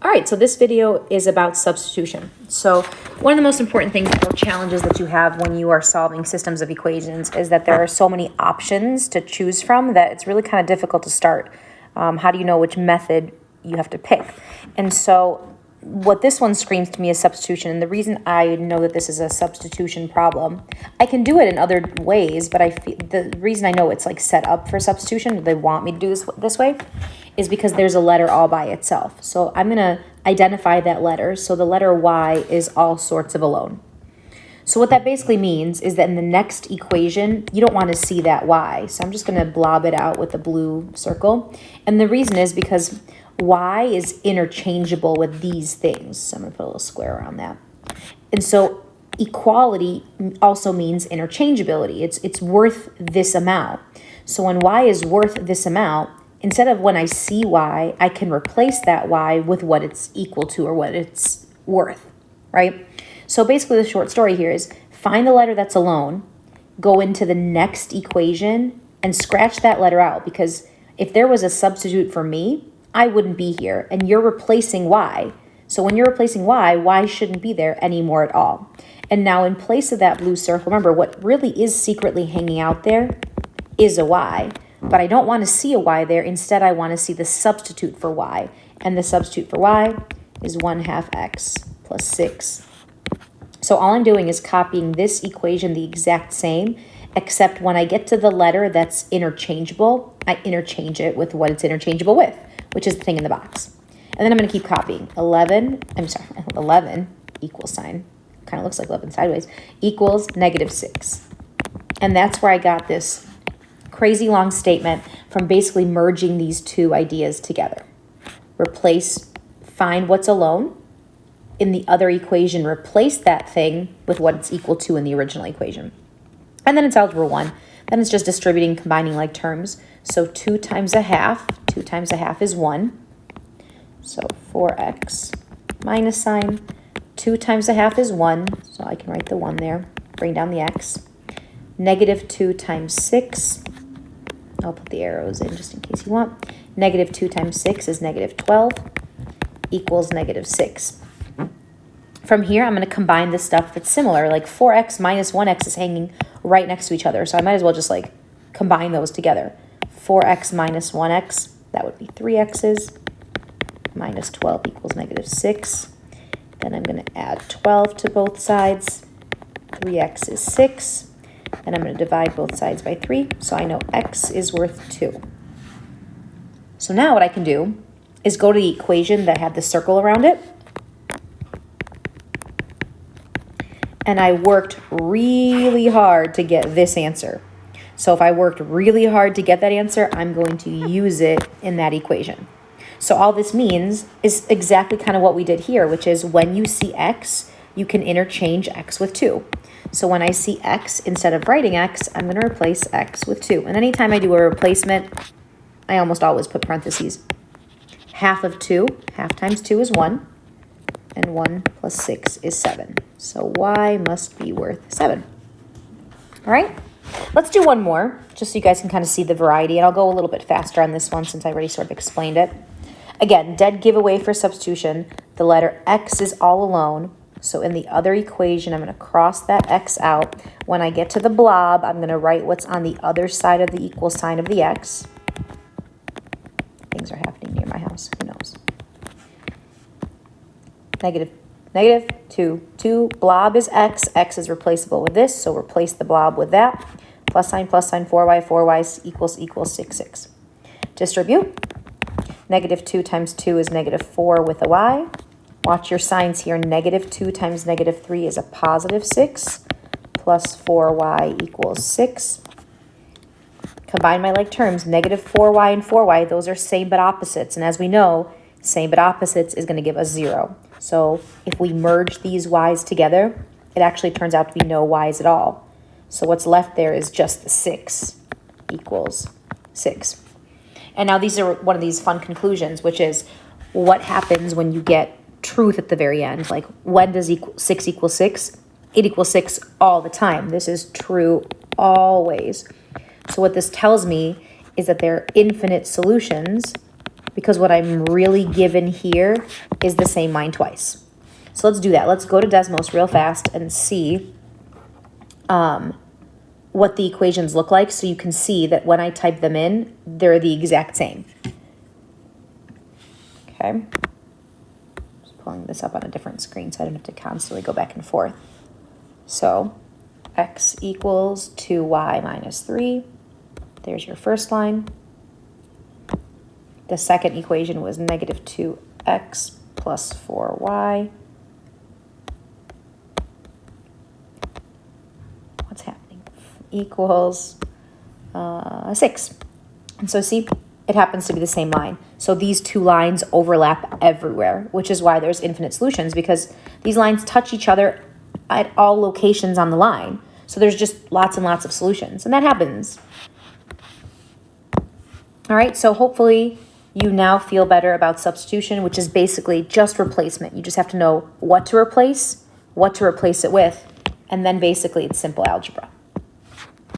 All right, so this video is about substitution. So one of the most important things or challenges that you have when you are solving systems of equations is that there are so many options to choose from that it's really kind of difficult to start. How do you know which method you have to pick? And so what this one screams to me is substitution. And the reason I know that this is a substitution problem, I can do it in other ways, but the reason I know it's like set up for substitution, they want me to do this way, is because there's a letter all by itself. So I'm going to identify that letter. So the letter Y is all sorts of alone. So what that basically means is that in the next equation, you don't want to see that Y. So I'm just going to blob it out with a blue circle. And the reason is because Y is interchangeable with these things. So I'm going to put a little square around that. And so equality also means interchangeability. It's worth this amount. So when Y is worth this amount, instead of when I see Y, I can replace that Y with what it's equal to or what it's worth, right? So basically the short story here is find the letter that's alone, go into the next equation, and scratch that letter out, because if there was a substitute for me, I wouldn't be here, and you're replacing Y. So when you're replacing Y shouldn't be there anymore at all. And now in place of that blue circle, remember what really is secretly hanging out there is a Y. But I don't want to see a Y there. Instead, I want to see the substitute for Y. And the substitute for Y is 1/2 x plus 6. So all I'm doing is copying this equation the exact same, except when I get to the letter that's interchangeable, I interchange it with what it's interchangeable with, which is the thing in the box. And then I'm going to keep copying. 11 equals sign, kind of looks like 11 sideways, equals -6. And that's where I got this crazy long statement from basically merging these two ideas together. Find what's alone. In the other equation, replace that thing with what it's equal to in the original equation. And then it's algebra 1. Then it's just distributing, combining like terms. So 2 times 1/2 is 1. So 4x minus sign. 2 times 1/2 is 1. So I can write the 1 there. Bring down the x. -2 times 6. I'll put the arrows in just in case you want. -2 times 6 is -12 equals -6. From here, I'm going to combine the stuff that's similar, like 4x minus 1x is hanging right next to each other. So I might as well just like combine those together. 4x minus 1x, that would be 3x's, minus 12 equals -6. Then I'm going to add 12 to both sides. 3x is 6. And I'm going to divide both sides by 3. So I know x is worth 2. So now what I can do is go to the equation that had the circle around it. And I worked really hard to get this answer. So if I worked really hard to get that answer, I'm going to use it in that equation. So all this means is exactly kind of what we did here, which is when you see x, you can interchange x with 2. So when I see x, instead of writing x, I'm going to replace x with 2. And anytime I do a replacement, I almost always put parentheses. 1/2 of 2, 1/2 times 2 is 1. And 1 plus 6 is 7. So y must be worth 7. All right, let's do one more, just so you guys can kind of see the variety. And I'll go a little bit faster on this one since I already sort of explained it. Again, dead giveaway for substitution. The letter x is all alone. So in the other equation, I'm going to cross that x out. When I get to the blob, I'm going to write what's on the other side of the equal sign of the x. Things are happening near my house. Who knows? -2, blob is x is replaceable with this, so replace the blob with that. Plus sign, 4y equals 6. Distribute. -2 times 2 is -4 with a y. Watch your signs here. -2 times -3 is a +6, plus 4y equals 6. Combine my like terms, -4y and 4y, those are same but opposites. And as we know, same but opposites is going to give us 0. So if we merge these y's together, it actually turns out to be no y's at all. So what's left there is just the 6 equals 6. And now these are one of these fun conclusions, which is what happens when you get truth at the very end. Like, when does 6 equal 6? It equals 6 all the time. This is true always. So what this tells me is that there are infinite solutions because what I'm really given here is the same line twice. So let's do that. Let's go to Desmos real fast and see what the equations look like, so you can see that when I type them in, they're the exact same. Okay. Just pulling this up on a different screen so I don't have to constantly go back and forth. So x equals 2y minus 3. There's your first line. The second equation was negative 2x plus 4y. What's happening? Equals 6. And so see, it happens to be the same line. So these two lines overlap everywhere, which is why there's infinite solutions, because these lines touch each other at all locations on the line. So there's just lots and lots of solutions, and that happens. All right, so hopefully you now feel better about substitution, which is basically just replacement. You just have to know what to replace it with, and then basically it's simple algebra.